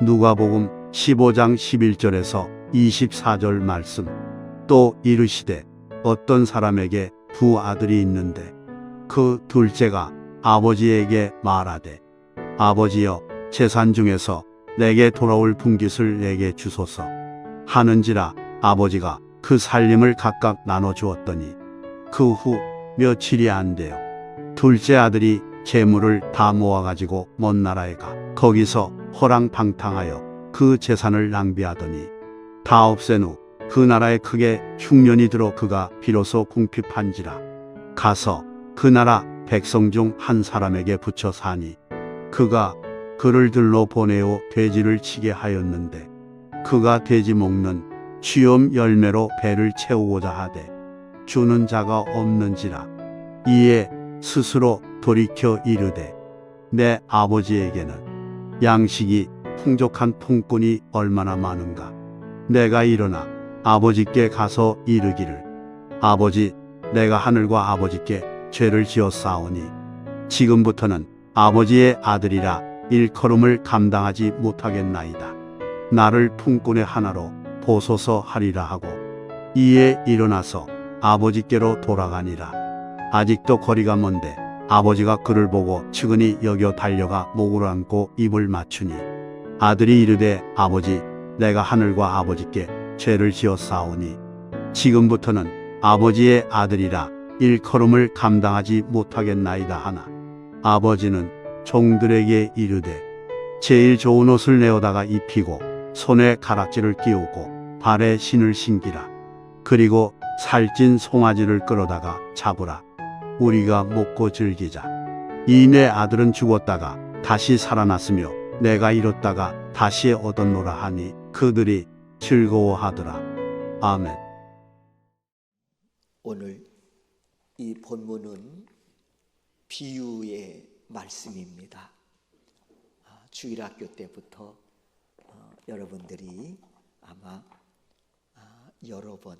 누가복음 15장 11절에서 24절 말씀. 또 이르시되 어떤 사람에게 두 아들이 있는데 그 둘째가 아버지에게 말하되 아버지여 재산 중에서 내게 돌아올 분깃을 내게 주소서 하는지라 아버지가 그 살림을 각각 나눠 주었더니 그 후 며칠이 안 되어 둘째 아들이 재물을 다 모아가지고 먼 나라에 가 거기서 허랑방탕하여 그 재산을 낭비하더니 다 없앤 후 그 나라에 크게 흉년이 들어 그가 비로소 궁핍한지라 가서 그 나라 백성 중 한 사람에게 붙여 사니 그가 그를 들러 보내어 돼지를 치게 하였는데 그가 돼지 먹는 취엄 열매로 배를 채우고자 하되 주는 자가 없는지라 이에 스스로 돌이켜 이르되 내 아버지에게는 양식이 풍족한 품꾼이 얼마나 많은가. 내가 일어나 아버지께 가서 이르기를 아버지 내가 하늘과 아버지께 죄를 지었사오니 지금부터는 아버지의 아들이라 일컬음을 감당하지 못하겠나이다. 나를 품꾼의 하나로 보소서 하리라 하고 이에 일어나서 아버지께로 돌아가니라. 아직도 거리가 먼데 아버지가 그를 보고 측은히 여겨 달려가 목을 안고 입을 맞추니 아들이 이르되 아버지 내가 하늘과 아버지께 죄를 지었사오니 지금부터는 아버지의 아들이라 일컬음을 감당하지 못하겠나이다 하나 아버지는 종들에게 이르되 제일 좋은 옷을 내어다가 입히고 손에 가락지를 끼우고 발에 신을 신기라. 그리고 살찐 송아지를 끌어다가 잡으라. 우리가 먹고 즐기자. 이 내 아들은 죽었다가 다시 살아났으며 내가 잃었다가 다시 얻었노라 하니 그들이 즐거워하더라. 아멘. 오늘 이 본문은 비유의 말씀입니다. 주일학교 때부터 여러분들이 아마 여러 번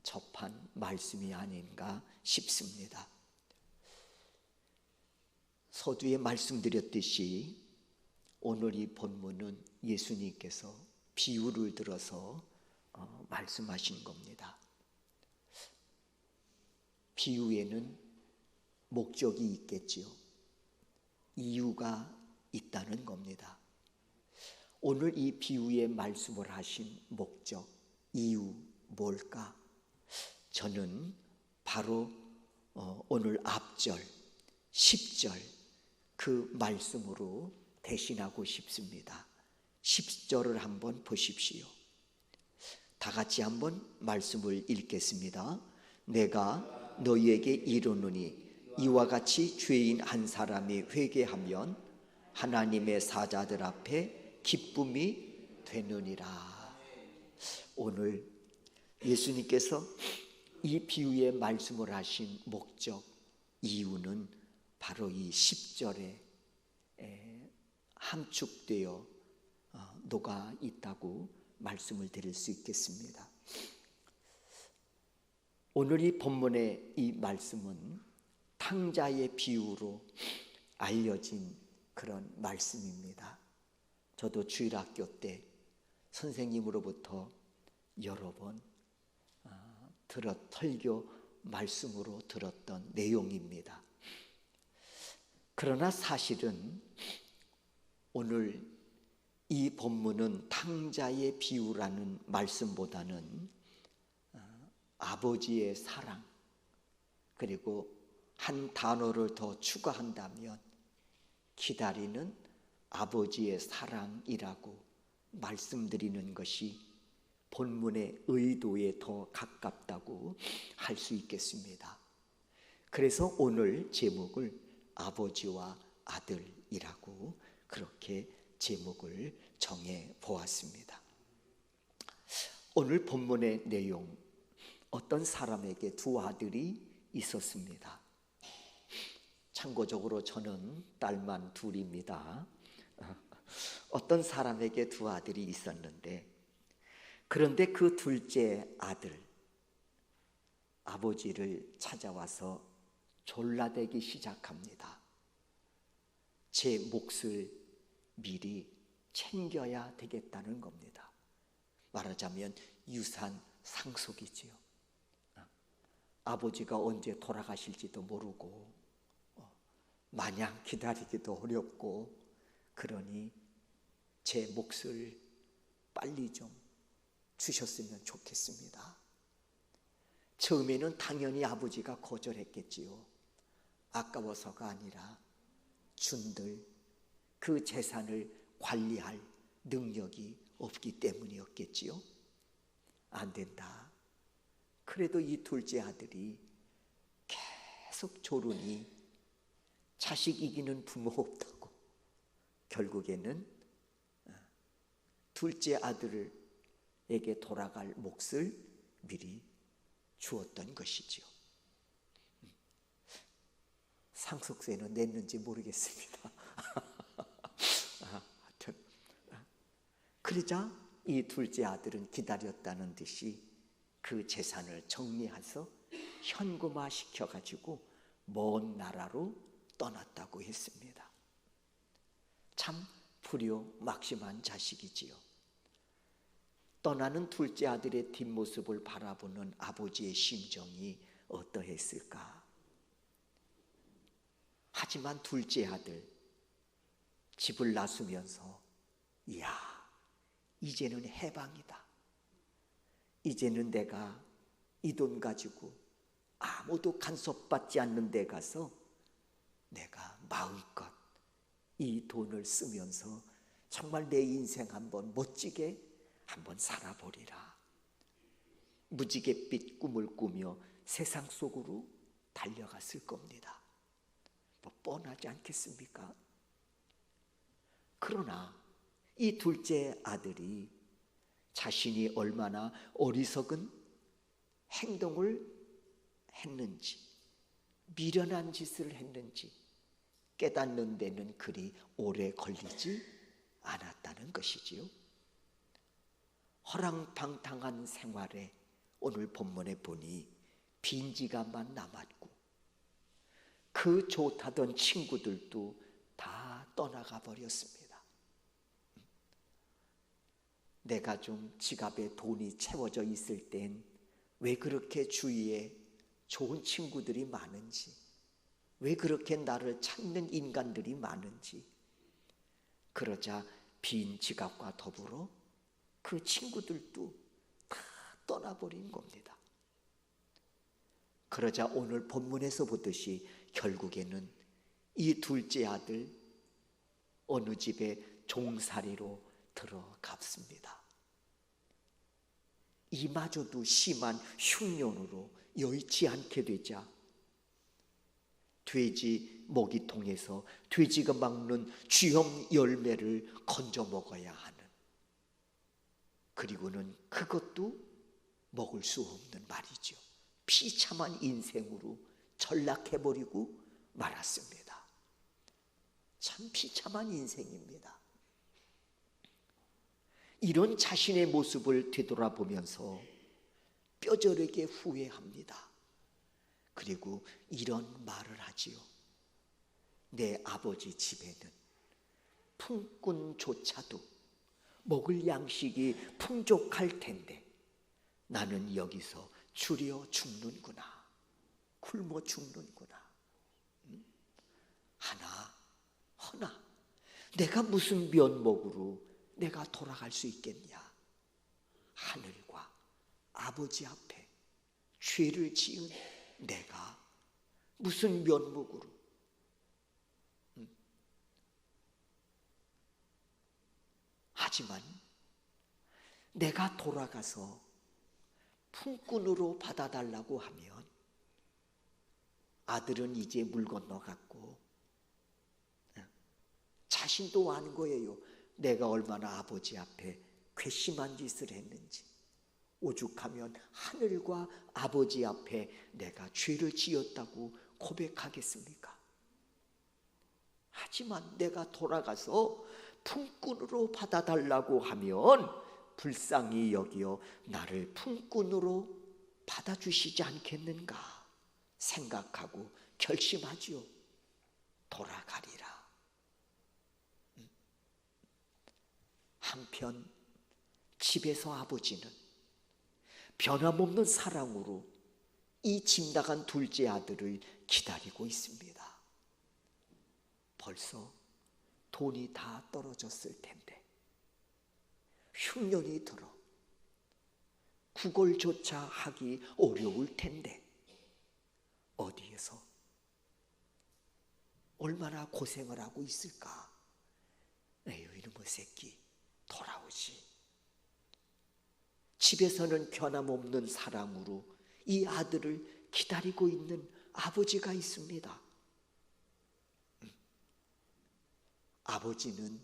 접한 말씀이 아닌가 싶습니다. 서두에 말씀드렸듯이 오늘 이 본문은 예수님께서 비유를 들어서 말씀하신 겁니다. 비유에는 목적이 있겠지요. 이유가 있다는 겁니다. 오늘 이 비유의 말씀을 하신 목적, 이유 뭘까? 저는 바로 오늘 앞절 10절 그 말씀으로 대신하고 싶습니다. 10절을 한번 보십시오. 다 같이 한번 말씀을 읽겠습니다. 내가 너희에게 이르노니 이와 같이 죄인 한 사람이 회개하면 하나님의 사자들 앞에 기쁨이 되느니라. 오늘 예수님께서 이 비유의 말씀을 하신 목적, 이유는 바로 이 10절에 함축되어 녹아 있다고 말씀을 드릴 수 있겠습니다. 오늘 이 본문의 이 말씀은 탕자의 비유로 알려진 그런 말씀입니다. 저도 주일학교 때 선생님으로부터 여러 번 설교 말씀으로 들었던 내용입니다. 그러나 사실은 오늘 이 본문은 탕자의 비유라는 말씀보다는 아버지의 사랑, 그리고 한 단어를 더 추가한다면 기다리는 아버지의 사랑이라고 말씀드리는 것이 본문의 의도에 더 가깝다고 할 수 있겠습니다. 그래서 오늘 제목을 아버지와 아들이라고 그렇게 제목을 정해 보았습니다. 오늘 본문의 내용, 어떤 사람에게 두 아들이 있었습니다. 참고적으로 저는 딸만 둘입니다. 어떤 사람에게 두 아들이 있었는데, 그런데 그 둘째 아들, 아버지를 찾아와서 졸라대기 시작합니다. 제 몫을 미리 챙겨야 되겠다는 겁니다. 말하자면 유산 상속이지요. 아버지가 언제 돌아가실지도 모르고 마냥 기다리기도 어렵고, 그러니 제 몫을 빨리 좀 주셨으면 좋겠습니다. 처음에는 당연히 아버지가 거절했겠지요. 아까워서가 아니라 준들 그 재산을 관리할 능력이 없기 때문이었겠지요. 안 된다. 그래도 이 둘째 아들이 계속 조르니 자식 이기는 부모 없다고 결국에는 둘째 아들에게 돌아갈 몫을 미리 주었던 것이지요. 상속세는 냈는지 모르겠습니다. 하여튼 그러자 이 둘째 아들은 기다렸다는 듯이 그 재산을 정리해서 현금화 시켜가지고 먼 나라로 떠났다고 했습니다. 참 불효막심한 자식이지요. 떠나는 둘째 아들의 뒷모습을 바라보는 아버지의 심정이 어떠했을까? 하지만 둘째 아들 집을 나서면서 이야, 이제는 해방이다. 이제는 내가 이 돈 가지고 아무도 간섭받지 않는 데 가서 내가 마음껏 이 돈을 쓰면서 정말 내 인생 한번 멋지게 한번 살아보리라. 무지갯빛 꿈을 꾸며 세상 속으로 달려갔을 겁니다. 뭐 뻔하지 않겠습니까? 그러나 이 둘째 아들이 자신이 얼마나 어리석은 행동을 했는지, 미련한 짓을 했는지 깨닫는 데는 그리 오래 걸리지 않았다는 것이지요. 허랑방탕한 생활에 오늘 본문에 보니 빈지가만 남았고 그 좋다던 친구들도 다 떠나가 버렸습니다. 내가 좀 지갑에 돈이 채워져 있을 땐 왜 그렇게 주위에 좋은 친구들이 많은지, 왜 그렇게 나를 찾는 인간들이 많은지, 그러자 빈 지갑과 더불어 그 친구들도 다 떠나버린 겁니다. 그러자 오늘 본문에서 보듯이 결국에는 이 둘째 아들 어느 집에 종살이로 들어갔습니다. 이마저도 심한 흉년으로 여의치 않게 되자 돼지 먹이통에서 돼지가 먹는 쥐염 열매를 건져 먹어야 하는, 그리고는 그것도 먹을 수 없는 말이죠. 비참한 인생으로 전락해버리고 말았습니다. 참 비참한 인생입니다. 이런 자신의 모습을 되돌아보면서 뼈저리게 후회합니다. 그리고 이런 말을 하지요. 내 아버지 집에는 품꾼조차도 먹을 양식이 풍족할 텐데 나는 여기서 줄여 죽는구나, 굶어 죽는구나. 허나 내가 무슨 면목으로 내가 돌아갈 수 있겠냐? 하늘과 아버지 앞에 죄를 지은 내가 무슨 면목으로? 하지만 내가 돌아가서 품꾼으로 받아달라고 하면 아들은 이제 물 건너갔고 자신도 아는 거예요. 내가 얼마나 아버지 앞에 괘씸한 짓을 했는지. 오죽하면 하늘과 아버지 앞에 내가 죄를 지었다고 고백하겠습니까? 하지만 내가 돌아가서 품꾼으로 받아달라고 하면 불쌍히 여기어 나를 품꾼으로 받아주시지 않겠는가 생각하고 결심하지요. 돌아가리라. 한편 집에서 아버지는 변함없는 사랑으로 이 집 나간 둘째 아들을 기다리고 있습니다. 벌써 돈이 다 떨어졌을 텐데, 흉년이 들어 구걸조차 하기 어려울 텐데, 어디에서 얼마나 고생을 하고 있을까? 에휴, 이놈의 새끼 돌아오지. 집에서는 변함없는 사랑으로 이 아들을 기다리고 있는 아버지가 있습니다. 아버지는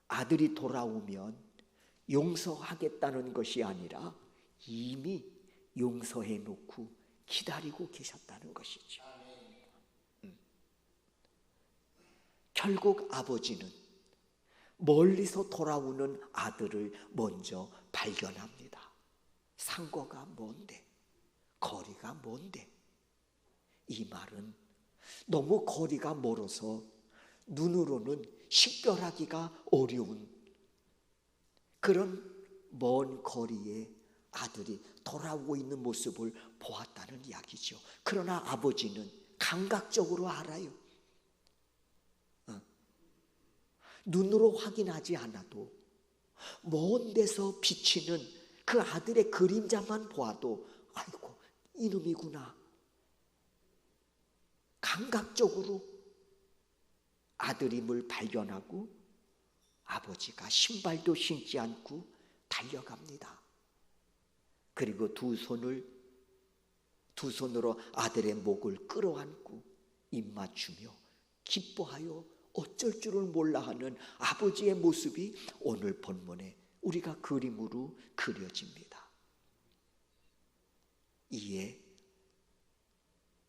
아들이 돌아오면 용서하겠다는 것이 아니라 이미 용서해 놓고 기다리고 계셨다는 것이죠. 결국 아버지는 멀리서 돌아오는 아들을 먼저 발견합니다. 상거가 뭔데? 거리가 뭔데? 이 말은 너무 거리가 멀어서 눈으로는 식별하기가 어려운 그런 먼 거리에 아들이 돌아오고 있는 모습을 보았다는 이야기죠. 그러나 아버지는 감각적으로 알아요. 눈으로 확인하지 않아도 먼 데서 비치는 그 아들의 그림자만 보아도 아이고 이놈이구나. 감각적으로 아들임을 발견하고 아버지가 신발도 신지 않고 달려갑니다. 그리고 두 손으로 아들의 목을 끌어안고 입 맞추며 기뻐하여 어쩔 줄을 몰라 하는 아버지의 모습이 오늘 본문에 우리가 그림으로 그려집니다. 이에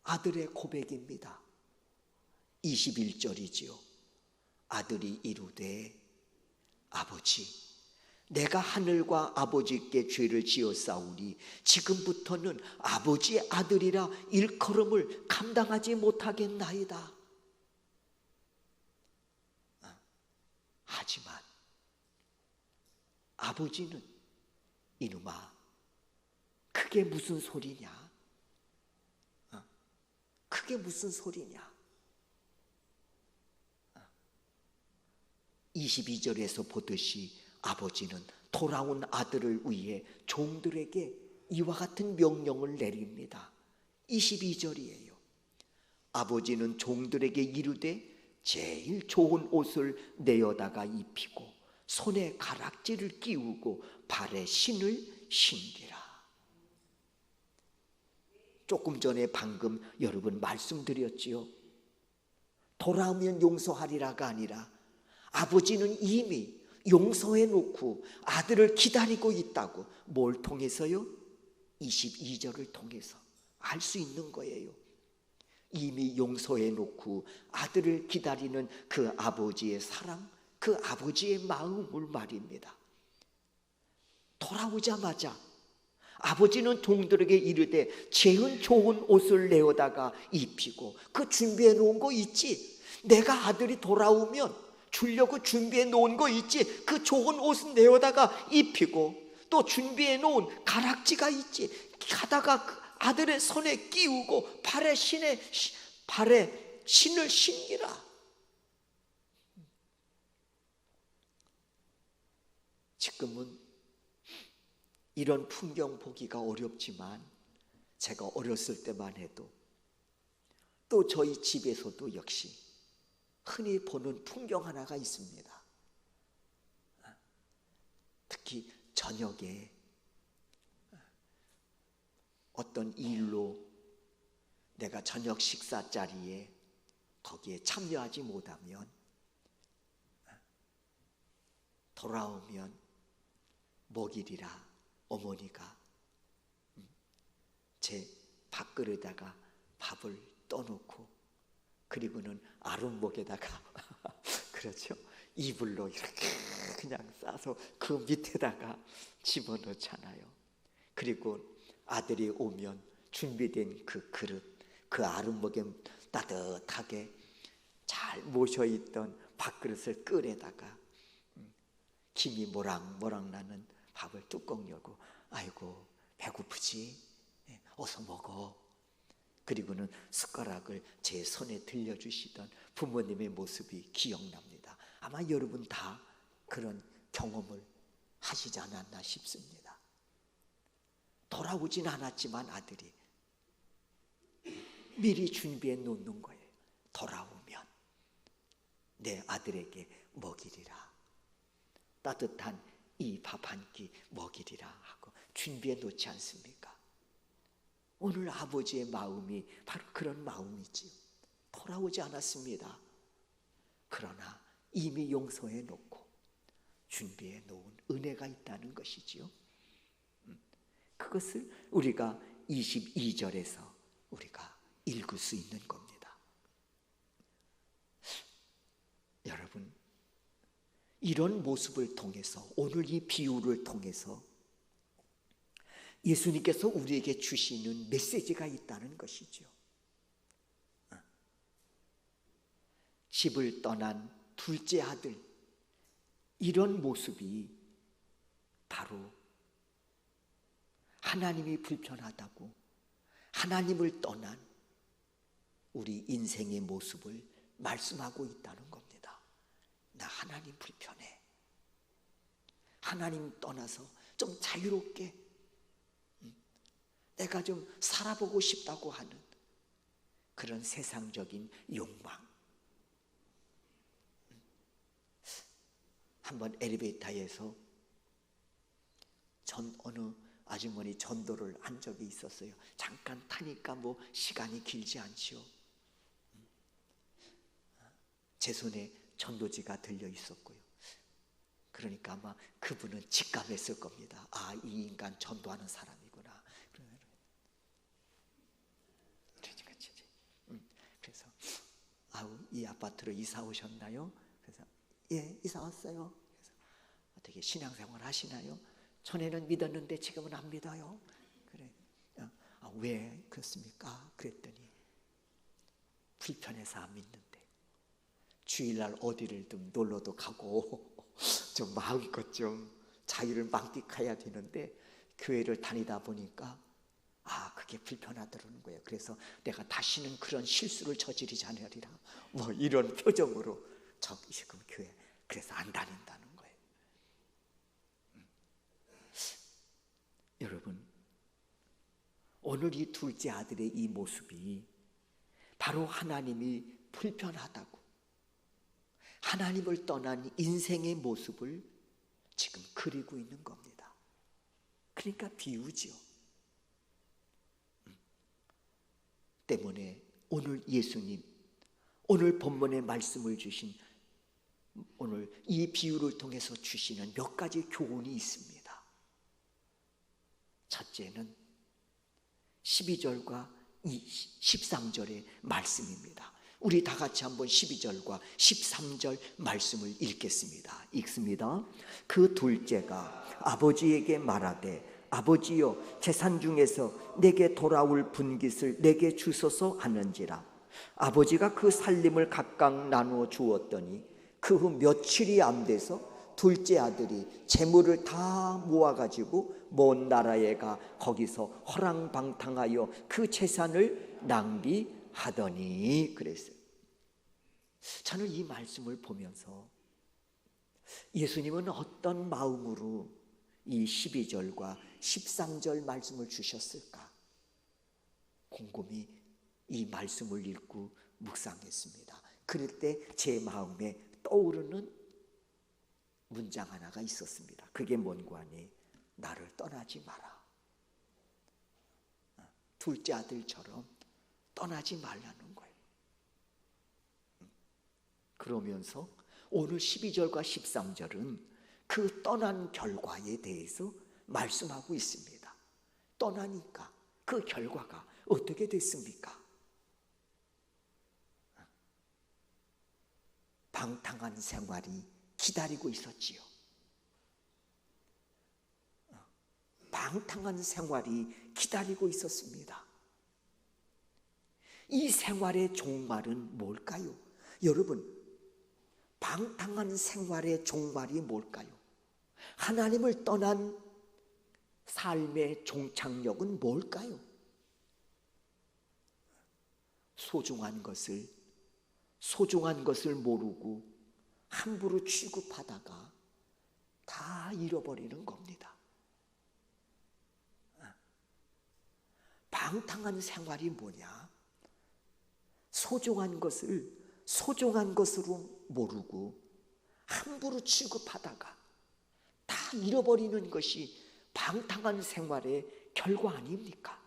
아들의 고백입니다. 21절이지요. 아들이 이르되 아버지, 내가 하늘과 아버지께 죄를 지었사오니 지금부터는 아버지의 아들이라 일컬음을 감당하지 못하겠나이다. 하지만 아버지는 이놈아, 그게 무슨 소리냐? 그게 무슨 소리냐? 22절에서 보듯이 아버지는 돌아온 아들을 위해 종들에게 이와 같은 명령을 내립니다. 22절이에요. 아버지는 종들에게 이르되 제일 좋은 옷을 내어다가 입히고 손에 가락지를 끼우고 발에 신을 신기라. 조금 전에 방금 여러분 말씀드렸지요. 돌아오면 용서하리라가 아니라 아버지는 이미 용서해 놓고 아들을 기다리고 있다고. 뭘 통해서요? 22절을 통해서 알 수 있는 거예요. 이미 용서해 놓고 아들을 기다리는 그 아버지의 사랑, 그 아버지의 마음을 말입니다. 돌아오자마자 아버지는 종들에게 이르되 제일 좋은 옷을 내어다가 입히고, 그 준비해 놓은 거 있지? 내가 아들이 돌아오면 주려고 준비해 놓은 거 있지? 그 좋은 옷을 내어다가 입히고, 또 준비해 놓은 가락지가 있지? 가다가 그 아들의 손에 끼우고 발에 신을 신기라. 지금은 이런 풍경 보기가 어렵지만 제가 어렸을 때만 해도, 또 저희 집에서도 역시 흔히 보는 풍경 하나가 있습니다. 특히 저녁에 어떤 일로 내가 저녁 식사 자리에 거기에 참여하지 못하면 돌아오면 먹이리라 어머니가 제 밥그릇에다가 밥을 떠놓고, 그리고는 아랫목에다가 그렇죠, 이불로 이렇게 그냥 싸서 그 밑에다가 집어넣잖아요. 그리고 아들이 오면 준비된 그 그릇, 그 아랫목에 따뜻하게 잘 모셔있던 밥그릇을 끌에다가 김이 모락모락 나는 밥을 뚜껑 열고 아이고 배고프지? 어서 먹어. 그리고는 숟가락을 제 손에 들려주시던 부모님의 모습이 기억납니다. 아마 여러분 다 그런 경험을 하시지 않았나 싶습니다. 돌아오진 않았지만 아들이 미리 준비해 놓는 거예요. 돌아오면 내 아들에게 먹이리라. 따뜻한 이 밥 한 끼 먹이리라 하고 준비해 놓지 않습니까? 오늘 아버지의 마음이 바로 그런 마음이지요. 돌아오지 않았습니다. 그러나 이미 용서해 놓고 준비해 놓은 은혜가 있다는 것이지요. 그것을 우리가 22절에서 우리가 읽을 수 있는 겁니다. 여러분, 이런 모습을 통해서, 오늘 이 비유를 통해서 예수님께서 우리에게 주시는 메시지가 있다는 것이죠. 집을 떠난 둘째 아들, 이런 모습이 바로 하나님이 불편하다고 하나님을 떠난 우리 인생의 모습을 말씀하고 있다는 겁니다. 나 하나님 불편해. 하나님 떠나서 좀 자유롭게 내가 좀 살아보고 싶다고 하는 그런 세상적인 욕망. 한번 엘리베이터에서 어느 아주머니 전도를 한 적이 있었어요. 잠깐 타니까 뭐 시간이 길지 않지요. 제 손에 전도지가 들려 있었고요. 그러니까 아마 그분은 직감했을 겁니다. 아, 이 인간 전도하는 사람이구나. 그래서 이 아파트로 이사 오셨나요? 그래서 예, 이사 왔어요. 그래서 어떻게 신앙생활 하시나요? 전에는 믿었는데 지금은 안 믿어요. 그래. 왜 그렇습니까? 그랬더니 불편해서 안 믿는데 주일날 어디를 좀 놀러도 가고 좀 마음껏 좀 자유를 만끽해야 되는데 교회를 다니다 보니까 그게 불편하더라는 거예요. 그래서 내가 다시는 그런 실수를 저지르지 않으리라. 뭐 이런 표정으로 지금 교회 그래서 안 다닌다는 거예요. 여러분, 오늘 이 둘째 아들의 이 모습이 바로 하나님이 불편하다고 하나님을 떠난 인생의 모습을 지금 그리고 있는 겁니다. 그러니까 비유지요. 때문에 오늘 예수님, 오늘 본문의 말씀을 주신 오늘 이 비유를 통해서 주시는 몇 가지 교훈이 있습니다. 첫째는 12절과 13절의 말씀입니다. 우리 다 같이 한번 12절과 13절 말씀을 읽겠습니다. 읽습니다. 그 둘째가 아버지에게 말하되 아버지여 재산 중에서 내게 돌아올 분깃을 내게 주소서 하는지라. 아버지가 그 살림을 각각 나누어 주었더니 그 후 며칠이 안 돼서 둘째 아들이 재물을 다 모아가지고 먼 나라에 가 거기서 허랑방탕하여 그 재산을 낭비하더니 그랬어요. 저는 이 말씀을 보면서 예수님은 어떤 마음으로 이 12절과 13절 말씀을 주셨을까 곰곰이 이 말씀을 읽고 묵상했습니다. 그럴 때 제 마음에 떠오르는 문장 하나가 있었습니다. 그게 뭔고 하니 나를 떠나지 마라. 둘째 아들처럼 떠나지 말라는 거예요. 그러면서 오늘 12절과 13절은 그 떠난 결과에 대해서 말씀하고 있습니다. 떠나니까 그 결과가 어떻게 됐습니까? 방탕한 생활이 기다리고 있었지요. 방탕한 생활이 기다리고 있었습니다. 이 생활의 종말은 뭘까요? 여러분, 방탕한 생활의 종말이 뭘까요? 하나님을 떠난 삶의 종착역은 뭘까요? 소중한 것을 모르고 함부로 취급하다가 다 잃어버리는 겁니다. 방탕한 생활이 뭐냐? 소중한 것을 소중한 것으로 모르고 함부로 취급하다가 다 잃어버리는 것이 방탕한 생활의 결과 아닙니까?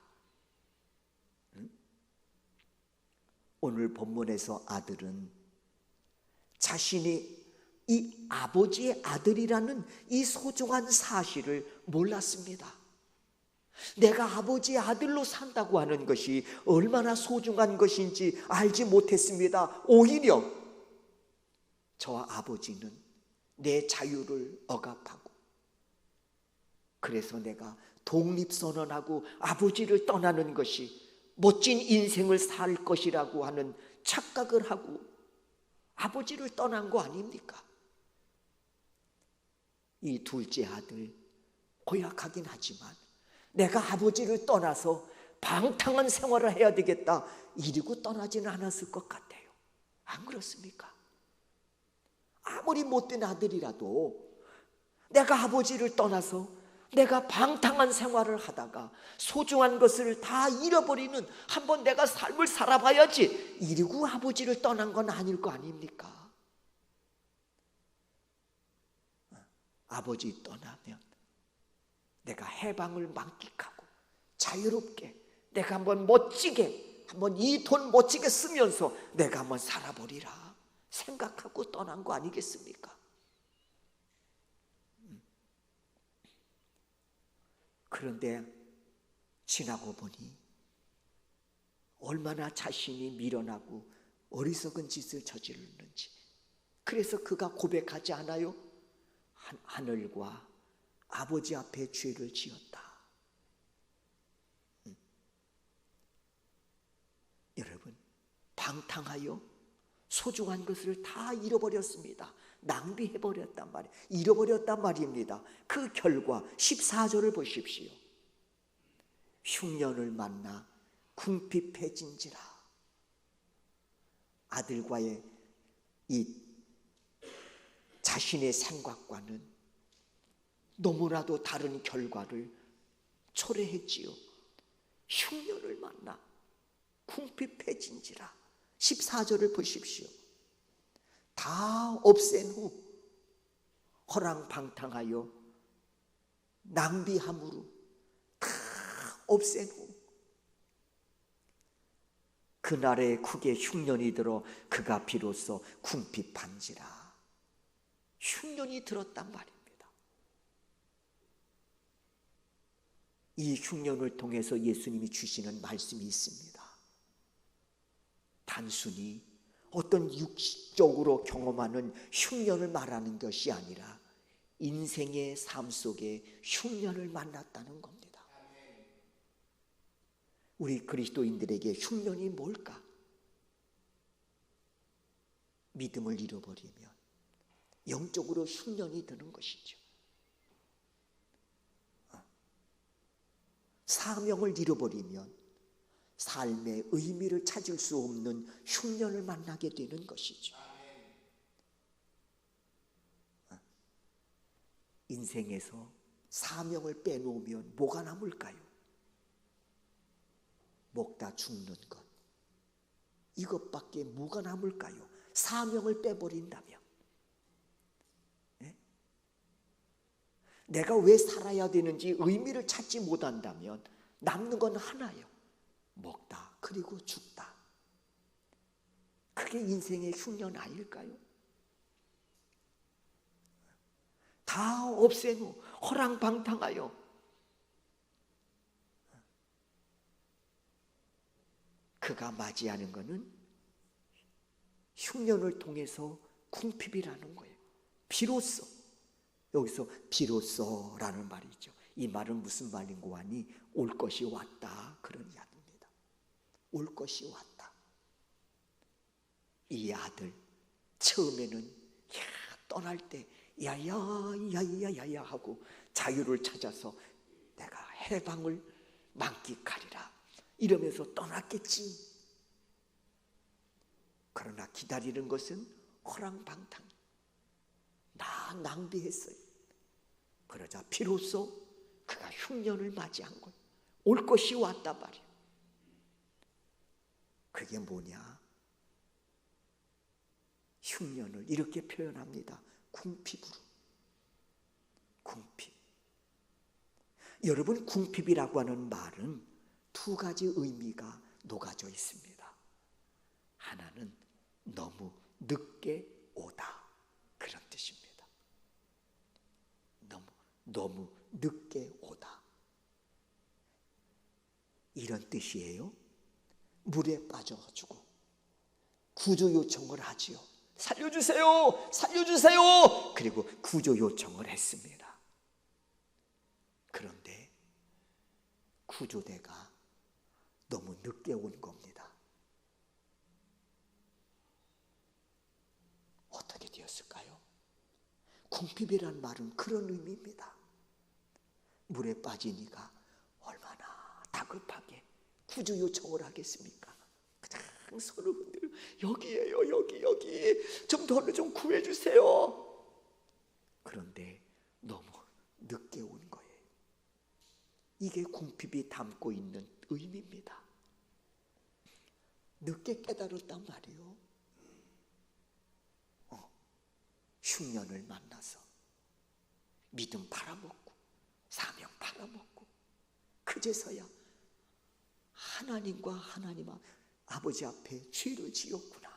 오늘 본문에서 아들은 자신이 이 아버지의 아들이라는 이 소중한 사실을 몰랐습니다. 내가 아버지의 아들로 산다고 하는 것이 얼마나 소중한 것인지 알지 못했습니다. 오히려 저와 아버지는 내 자유를 억압하고, 그래서 내가 독립선언하고 아버지를 떠나는 것이 멋진 인생을 살 것이라고 하는 착각을 하고 아버지를 떠난 거 아닙니까? 이 둘째 아들, 고약하긴 하지만 내가 아버지를 떠나서 방탕한 생활을 해야 되겠다 이러고 떠나지는 않았을 것 같아요. 안 그렇습니까? 아무리 못된 아들이라도 내가 아버지를 떠나서 내가 방탕한 생활을 하다가 소중한 것을 다 잃어버리는, 한번 내가 삶을 살아봐야지 이러고 아버지를 떠난 건 아닐 거 아닙니까? 아버지 떠나면 내가 해방을 만끽하고 자유롭게 내가 한번 멋지게, 한번 이 돈 멋지게 쓰면서 내가 한번 살아보리라 생각하고 떠난 거 아니겠습니까? 그런데 지나고 보니 얼마나 자신이 미련하고 어리석은 짓을 저질렀는지. 그래서 그가 고백하지 않아요? 하늘과 아버지 앞에 죄를 지었다. 여러분, 방탕하여 소중한 것을 다 잃어버렸습니다. 낭비해버렸단 말이에요. 잃어버렸단 말입니다. 그 결과 14절을 보십시오. 흉년을 만나 궁핍해진지라. 아들과의 이 자신의 생각과는 너무나도 다른 결과를 초래했지요. 흉년을 만나 궁핍해진지라. 14절을 보십시오. 다 없앤 후 허랑방탕하여 낭비함으로 다 없앤 후 그날에 크게 흉년이 들어 그가 비로소 궁핍한지라. 흉년이 들었단 말입니다. 이 흉년을 통해서 예수님이 주시는 말씀이 있습니다. 단순히 어떤 육적으로 경험하는 흉년을 말하는 것이 아니라 인생의 삶 속에 흉년을 만났다는 겁니다. 우리 그리스도인들에게 흉년이 뭘까? 믿음을 잃어버리면 영적으로 흉년이 드는 것이죠. 사명을 잃어버리면 삶의 의미를 찾을 수 없는 흉년을 만나게 되는 것이죠. 인생에서 사명을 빼놓으면 뭐가 남을까요? 먹다 죽는 것, 이것밖에 뭐가 남을까요? 사명을 빼버린다면. 내가 왜 살아야 되는지 의미를 찾지 못한다면 남는 건 하나예요. 먹다 그리고 죽다. 그게 인생의 흉년 아닐까요? 다 없앤 후 허랑방탕하여 그가 맞이하는 것은 흉년을 통해서 궁핍이라는 거예요. 비로소, 여기서 비로소라는 말이죠. 이 말은 무슨 말인고 하니 올 것이 왔다, 그런 이야기입니다. 올 것이 왔다. 이 아들 처음에는 떠날 때 야야야야야야 하고 자유를 찾아서 내가 해방을 만끽하리라 이러면서 떠났겠지. 그러나 기다리는 것은 허랑방탕. 다 낭비했어요. 그러자 비로소 그가 흉년을 맞이한 거예요. 올 것이 왔단 말이에요. 그게 뭐냐? 흉년을 이렇게 표현합니다. 궁핍으로. 궁핍. 여러분, 궁핍이라고 하는 말은 두 가지 의미가 녹아져 있습니다. 하나는 너무 늦게 오다, 그런 뜻입니다. 너무 늦게 오다, 이런 뜻이에요. 물에 빠져가지고 구조 요청을 하지요. 살려주세요, 살려주세요. 그리고 구조 요청을 했습니다. 그런데 구조대가 너무 늦게 온 겁니다. 어떻게 되었을까요? 궁핍이란 말은 그런 의미입니다. 물에 빠지니까 얼마나 다급하게 구조 요청을 하겠습니까? 그냥 손을 흔들어, 여기에요, 여기 좀 더 좀 구해주세요. 그런데 너무 늦게 온 거예요. 이게 궁핍이 담고 있는 의미입니다. 늦게 깨달았단 말이에요. 흉년을 만나서 믿음 팔아먹고 사명 팔아먹고 그제서야 하나님과 하나님 아버지 앞에 죄를 지었구나.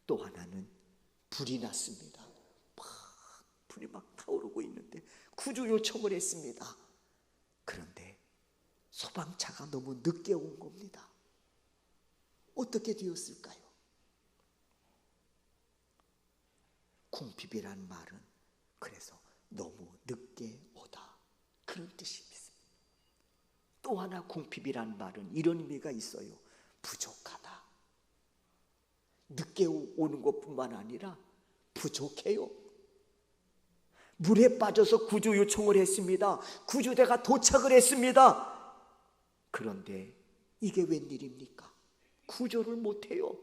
또 하나는 불이 났습니다. 불이 막 타오르고 있는데 구조 요청을 했습니다. 그런데 소방차가 너무 늦게 온 겁니다. 어떻게 되었을까요? 궁핍이란 말은 그래서 너무 늦게 오다, 그런 뜻이 있습니다. 또 하나 궁핍이란 말은 이런 의미가 있어요. 부족하다. 늦게 오는 것뿐만 아니라 부족해요. 물에 빠져서 구조 요청을 했습니다. 구조대가 도착을 했습니다. 그런데 이게 웬일입니까? 구조를 못해요.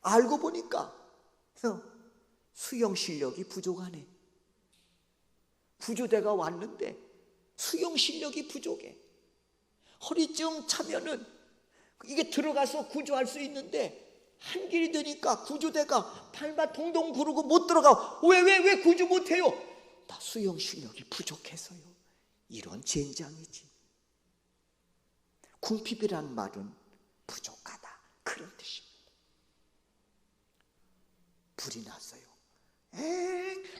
알고 보니까 수영 실력이 부족하네. 구조대가 왔는데 수영 실력이 부족해. 허리쯤 차면은 이게 들어가서 구조할 수 있는데 한 길이 되니까 구조대가 발만 동동 구르고 못 들어가. 왜 구조 못해요? 나 수영 실력이 부족해서요. 이런 젠장이지. 궁핍이란 말은 부족하다, 그런 뜻입니다. 불이 났어요.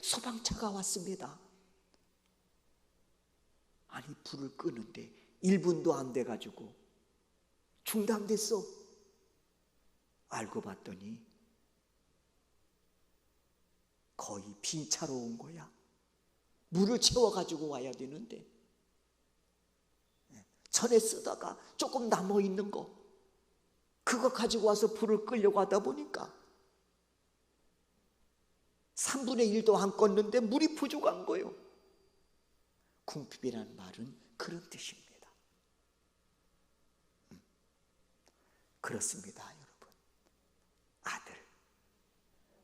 소방차가 왔습니다. 아니, 불을 끄는데 1분도 안 돼가지고 중단됐어. 알고 봤더니 거의 빈 차로 온 거야. 물을 채워가지고 와야 되는데 전에 쓰다가 조금 남아있는 거, 그거 가지고 와서 불을 끄려고 하다 보니까 3분의 1도 안 껐는데 물이 부족한 거예요. 궁핍이라는 말은 그런 뜻입니다. 그렇습니다, 여러분. 아들,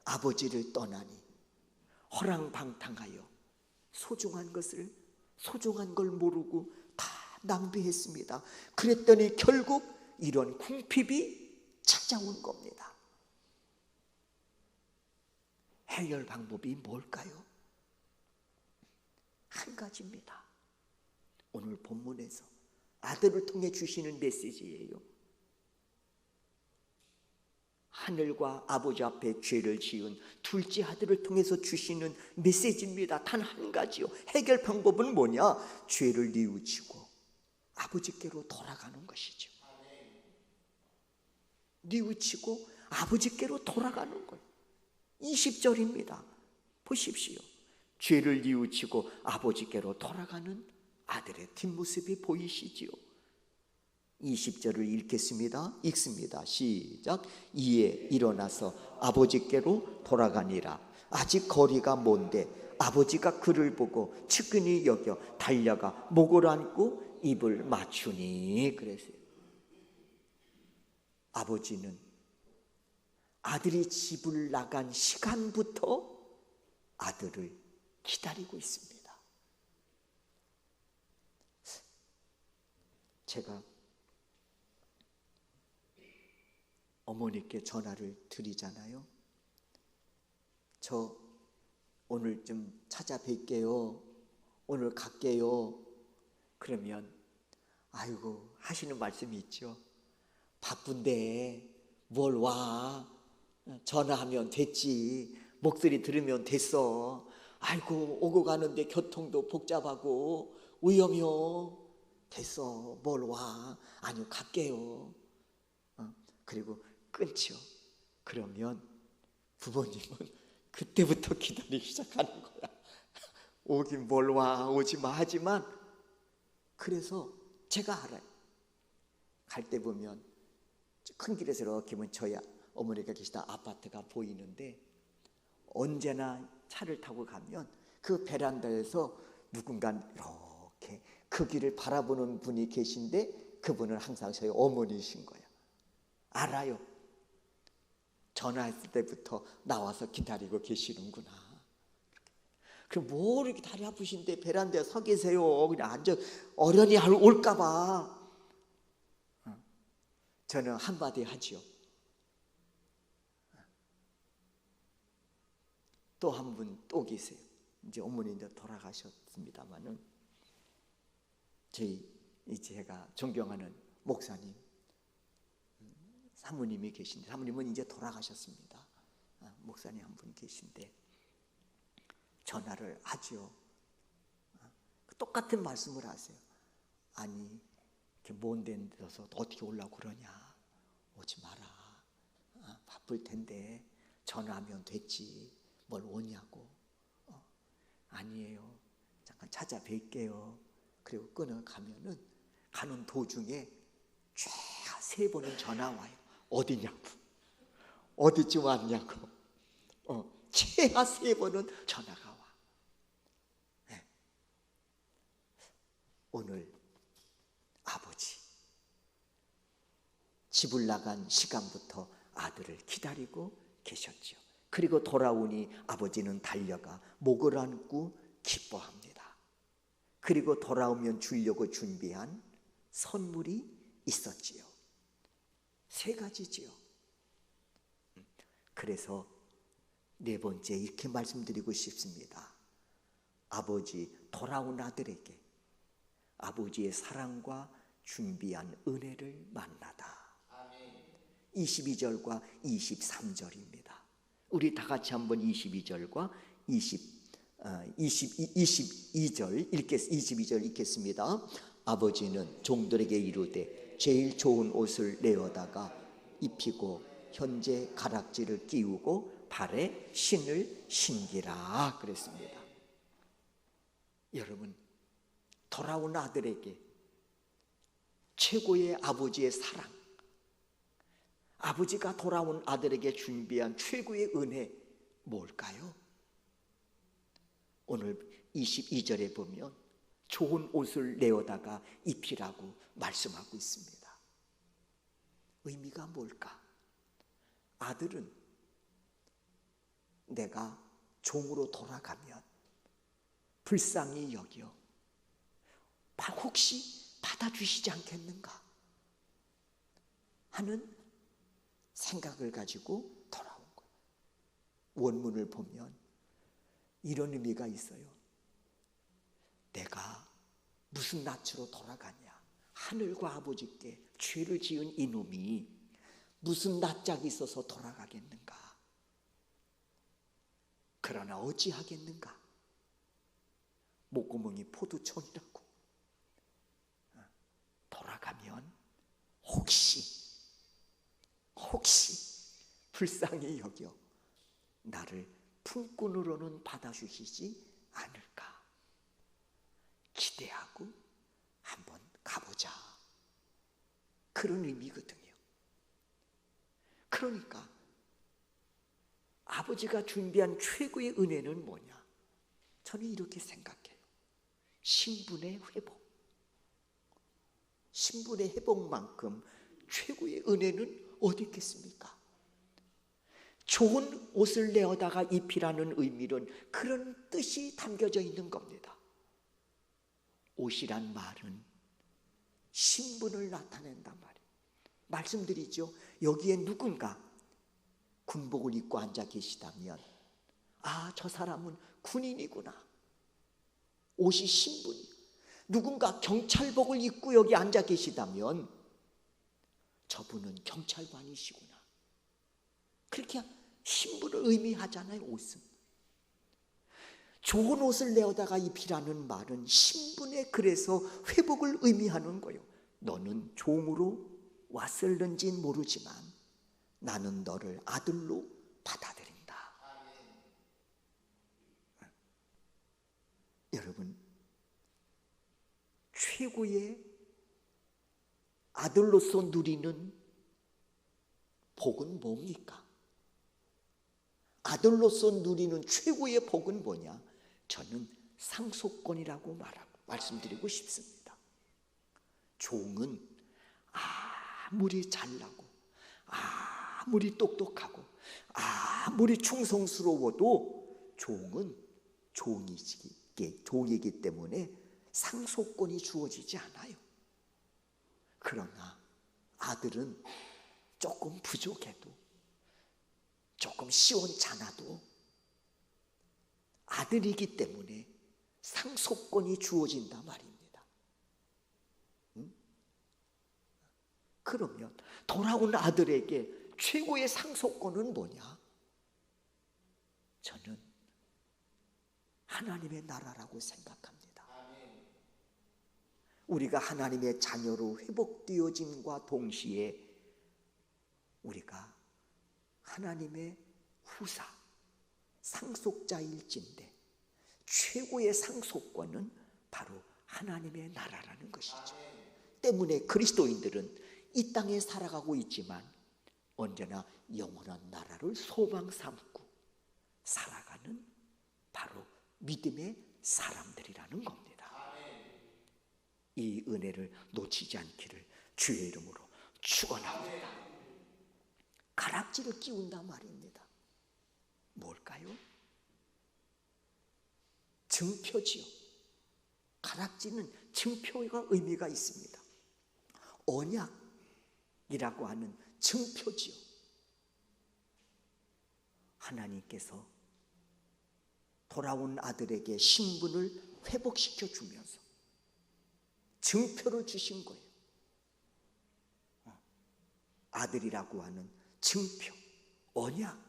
아버지를 떠나니 허랑방탕하여 소중한 걸 모르고 다 낭비했습니다. 그랬더니 결국 이런 궁핍이 찾아온 겁니다. 해결 방법이 뭘까요? 한 가지입니다. 오늘 본문에서 아들을 통해 주시는 메시지예요. 하늘과 아버지 앞에 죄를 지은 둘째 아들을 통해서 주시는 메시지입니다. 단 한 가지요. 해결 방법은 뭐냐? 죄를 뉘우치고 아버지께로 돌아가는 것이죠. 뉘우치고 아버지께로 돌아가는 거예요. 20절입니다. 보십시오. 죄를 뉘우치고 아버지께로 돌아가는 아들의 뒷모습이 보이시지요. 20절을 읽겠습니다. 읽습니다. 시작. 이에 일어나서 아버지께로 돌아가니라. 아직 거리가 먼데 아버지가 그를 보고 측은히 여겨 달려가 목을 안고 입을 맞추니. 그랬어요. 아버지는 아들이 집을 나간 시간부터 아들을 기다리고 있습니다. 제가 어머니께 전화를 드리잖아요. 저 오늘 좀 찾아뵐게요. 오늘 갈게요. 그러면 아이고 하시는 말씀이 있죠. 바쁜데 뭘 와. 전화하면 됐지. 목소리 들으면 됐어. 아이고 오고 가는데 교통도 복잡하고 위험해요. 됐어. 뭘 와. 아니요 갈게요. 그리고 끊죠. 그러면 부모님은 그때부터 기다리기 시작하는 거야. 오긴 뭘 와. 오지 마. 하지만 그래서 제가 알아요. 갈 때 보면 큰 길에서 이렇게 보면 저희 어머니가 계시던 아파트가 보이는데 언제나 차를 타고 가면 그 베란다에서 누군가 이렇게 그 길을 바라보는 분이 계신데 그분은 항상 저희 어머니이신 거예요. 알아요. 전화했을 때부터 나와서 기다리고 계시는구나. 그럼 뭐 이렇게 다리 아프신데 베란다에 서 계세요. 그냥 앉아 어련히 올까봐. 저는 한마디 하지요. 또 한 분 또 계세요. 이제 어머니 이제 돌아가셨습니다만은 저희 제가 존경하는 목사님 사모님이 계신데 사모님은 이제 돌아가셨습니다. 목사님 한 분 계신데 전화를 하죠. 똑같은 말씀을 하세요. 아니 이렇게 먼 데서 어떻게 오려고 그러냐. 오지 마라. 바쁠 텐데 전화하면 됐지. 뭘 오냐고. 아니에요. 잠깐 찾아뵐게요. 그리고 끊어가면은 가는 도중에 최하 3번은 전화 와요. 어디냐고. 어디쯤 왔냐고. 최하 3번은 전화가 와. 네. 오늘 아버지 집을 나간 시간부터 아들을 기다리고 계셨죠. 그리고 돌아오니 아버지는 달려가 목을 안고 기뻐합니다. 그리고 돌아오면 주려고 준비한 선물이 있었지요. 3가지지요. 그래서 4번째 이렇게 말씀드리고 싶습니다. 아버지 돌아온 아들에게 아버지의 사랑과 준비한 은혜를 만나다. 22절과 23절입니다. 우리 다 같이 한번 22절과 22절 22절 읽겠습니다. 아버지는 종들에게 이르되 제일 좋은 옷을 내어다가 입히고 현재 가락지를 끼우고 발에 신을 신기라 그랬습니다. 여러분 돌아온 아들에게 최고의 아버지의 사랑, 아버지가 돌아온 아들에게 준비한 최고의 은혜 뭘까요? 오늘 22절에 보면 좋은 옷을 내어다가 입히라고 말씀하고 있습니다. 의미가 뭘까? 아들은 내가 종으로 돌아가면 불쌍히 여겨 혹시 받아주시지 않겠는가 하는 생각을 가지고 돌아온 거예요. 원문을 보면 이런 의미가 있어요. 내가 무슨 낯으로 돌아가냐. 하늘과 아버지께 죄를 지은 이놈이 무슨 낯짝이 있어서 돌아가겠는가. 그러나 어찌하겠는가. 목구멍이 포도청이라고. 돌아가면 혹시 불쌍히 여겨 나를 품꾼으로는 받아주시지 않을까 기대하고 한번 가보자. 그런 의미거든요. 그러니까 아버지가 준비한 최고의 은혜는 뭐냐? 저는 이렇게 생각해요. 신분의 회복. 신분의 회복만큼 최고의 은혜는 어디 있겠습니까? 좋은 옷을 내어다가 입히라는 의미는 그런 뜻이 담겨져 있는 겁니다. 옷이란 말은 신분을 나타낸단 말이에요. 말씀드리죠. 여기에 누군가 군복을 입고 앉아 계시다면 아, 저 사람은 군인이구나. 옷이 신분이. 누군가 경찰복을 입고 여기 앉아 계시다면 저분은 경찰관이시구나. 그렇게 신분을 의미하잖아요. 옷은. 좋은 옷을 내어다가 입히라는 말은 신분의 그래서 회복을 의미하는 거예요. 너는 종으로 왔을는진 모르지만 나는 너를 아들로 받아들인다. 여러분, 최고의 아들로서 누리는 복은 뭡니까? 아들로서 누리는 최고의 복은 뭐냐? 저는 상속권이라고 말씀드리고 싶습니다. 종은 아무리 잘나고 아무리 똑똑하고 아무리 충성스러워도 종은 종이기 때문에 상속권이 주어지지 않아요. 그러나 아들은 조금 부족해도 조금 시원찮아도 아들이기 때문에 상속권이 주어진단 말입니다. 그러면 돌아온 아들에게 최고의 상속권은 뭐냐? 저는 하나님의 나라라고 생각합니다. 우리가 하나님의 자녀로 회복되어짐과 동시에 우리가 하나님의 후사, 상속자일진데 최고의 상속권은 바로 하나님의 나라라는 것이죠. 때문에 그리스도인들은 이 땅에 살아가고 있지만 언제나 영원한 나라를 소망 삼고 살아가는 바로 믿음의 사람들이라는 겁니다. 이 은혜를 놓치지 않기를 주의 이름으로 축원합니다. 가락지를 끼운단 말입니다. 뭘까요? 증표지요. 가락지는 증표가 의미가 있습니다. 언약이라고 하는 증표지요. 하나님께서 돌아온 아들에게 신분을 회복시켜 주면서 증표를 주신 거예요. 아들이라고 하는 증표, 언약.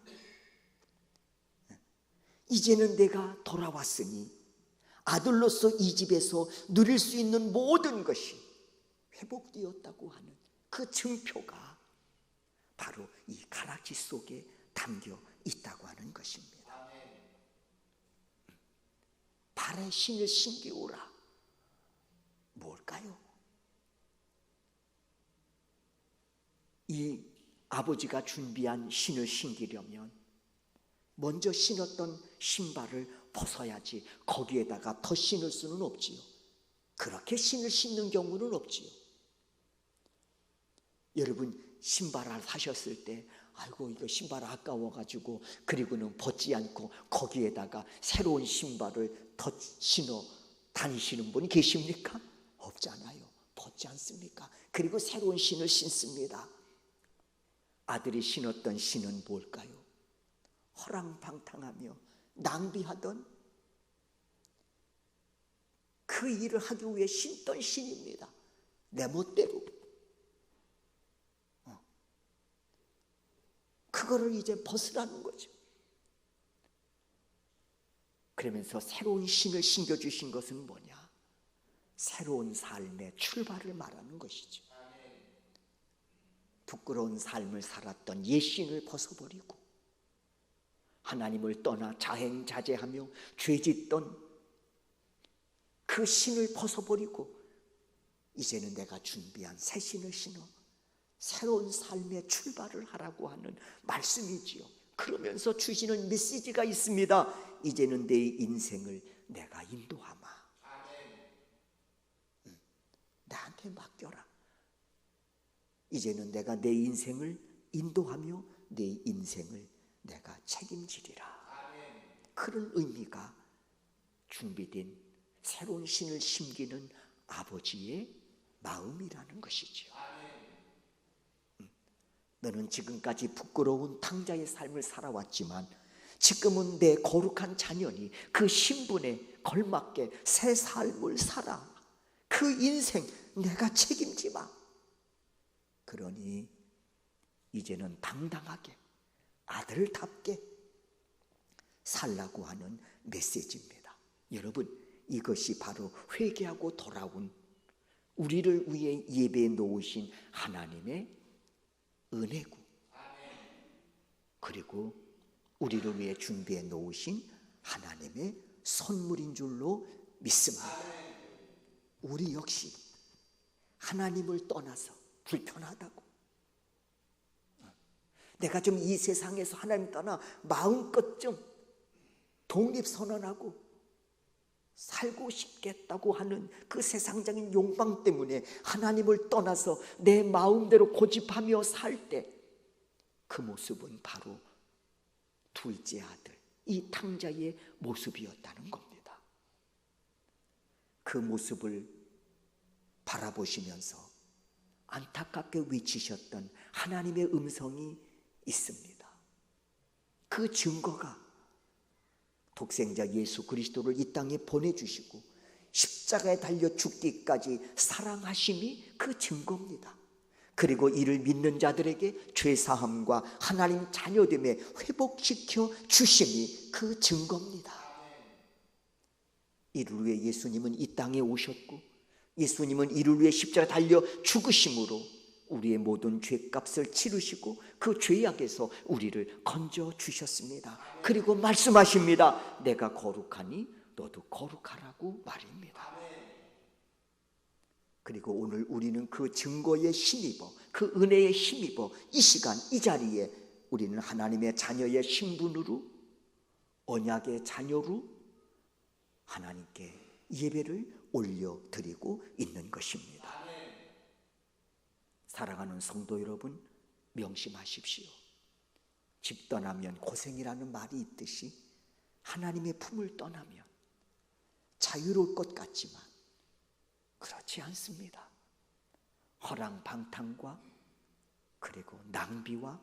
이제는 내가 돌아왔으니 아들로서 이 집에서 누릴 수 있는 모든 것이 회복되었다고 하는 그 증표가 바로 이 가락지 속에 담겨 있다고 하는 것입니다. 발에 신을 신기오라. 뭘까요? 이 아버지가 준비한 신을 신기려면 먼저 신었던 신발을 벗어야지 거기에다가 더 신을 수는 없지요. 그렇게 신을 신는 경우는 없지요. 여러분 신발을 사셨을 때 아이고 이거 신발 아까워가지고 그리고는 벗지 않고 거기에다가 새로운 신발을 더 신어 다니시는 분이 계십니까? 없잖아요. 벗지 않습니까? 그리고 새로운 신을 신습니다. 아들이 신었던 신은 뭘까요? 허랑방탕하며 낭비하던 그 일을 하기 위해 신던 신입니다. 내 멋대로. 그거를 이제 벗으라는 거죠. 그러면서 새로운 신을 신겨주신 것은 뭐냐? 새로운 삶의 출발을 말하는 것이죠. 부끄러운 삶을 살았던 옛 신을 벗어버리고 하나님을 떠나 자행자제하며 죄짓던 그 신을 벗어버리고 이제는 내가 준비한 새 신을 신어 새로운 삶의 출발을 하라고 하는 말씀이지요. 그러면서 주시는 메시지가 있습니다. 이제는 내 인생을 내가 인도하마. 나한테 맡겨라. 이제는 내가 내 인생을 인도하며 내 인생을 내가 책임지리라. 그런 의미가 준비된 새로운 신을 심기는 아버지의 마음이라는 것이지요. 너는 지금까지 부끄러운 탕자의 삶을 살아왔지만 지금은 내 거룩한 자녀니 그 신분에 걸맞게 새 삶을 살아. 그 인생 내가 책임지마. 그러니 이제는 당당하게 아들답게 살라고 하는 메시지입니다. 여러분, 이것이 바로 회개하고 돌아온 우리를 위해 예배해 놓으신 하나님의 은혜고, 그리고 우리를 위해 준비해 놓으신 하나님의 선물인 줄로 믿습니다. 우리 역시 하나님을 떠나서 불편하다고, 내가 좀 이 세상에서 하나님 떠나 마음껏 좀 독립선언하고 살고 싶겠다고 하는 그 세상적인 욕망 때문에 하나님을 떠나서 내 마음대로 고집하며 살 때 그 모습은 바로 둘째 아들, 이 탕자의 모습이었다는 겁니다. 그 모습을 바라보시면서 안타깝게 외치셨던 하나님의 음성이 있습니다. 그 증거가 독생자 예수 그리스도를 이 땅에 보내주시고 십자가에 달려 죽기까지 사랑하심이 그 증거입니다. 그리고 이를 믿는 자들에게 죄사함과 하나님 자녀됨에 회복시켜 주심이 그 증거입니다. 이를 위해 예수님은 이 땅에 오셨고, 예수님은 이를 위해 십자가에 달려 죽으심으로 우리의 모든 죄값을 치르시고 그 죄악에서 우리를 건져 주셨습니다. 그리고 말씀하십니다. 내가 거룩하니 너도 거룩하라고 말입니다. 그리고 오늘 우리는 그 증거에 힘입어, 그 은혜에 힘입어 이 시간 이 자리에 우리는 하나님의 자녀의 신분으로, 언약의 자녀로 하나님께 예배를 올려드리고 있는 것입니다. 사랑하는 성도 여러분, 명심하십시오. 집 떠나면 고생이라는 말이 있듯이 하나님의 품을 떠나면 자유로울 것 같지만 그렇지 않습니다. 허랑방탕과 그리고 낭비와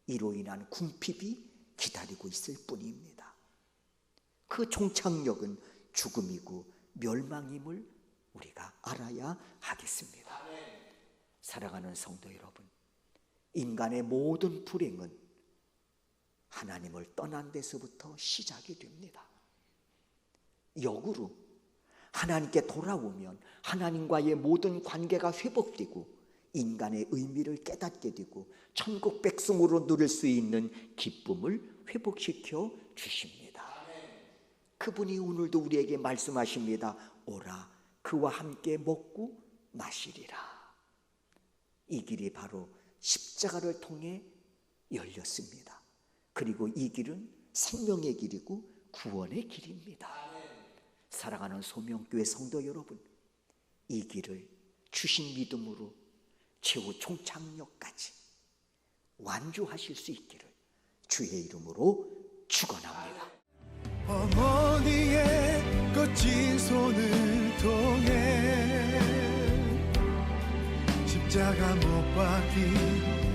이로 인한 궁핍이 기다리고 있을 뿐입니다. 그 종착역은 죽음이고 멸망임을 우리가 알아야 하겠습니다. 사랑하는 성도 여러분, 인간의 모든 불행은 하나님을 떠난 데서부터 시작이 됩니다. 역으로 하나님께 돌아오면 하나님과의 모든 관계가 회복되고 인간의 의미를 깨닫게 되고 천국 백성으로 누릴 수 있는 기쁨을 회복시켜 주십니다. 그분이 오늘도 우리에게 말씀하십니다. 오라, 그와 함께 먹고 마시리라. 이 길이 바로 십자가를 통해 열렸습니다. 그리고 이 길은 생명의 길이고 구원의 길입니다. 사랑하는 소명교회 성도 여러분, 이 길을 주신 믿음으로 최후 종착역까지 완주하실 수 있기를 주의 이름으로 축원합니다. 어머니의 거친 손을 통해 십자가 못 박힌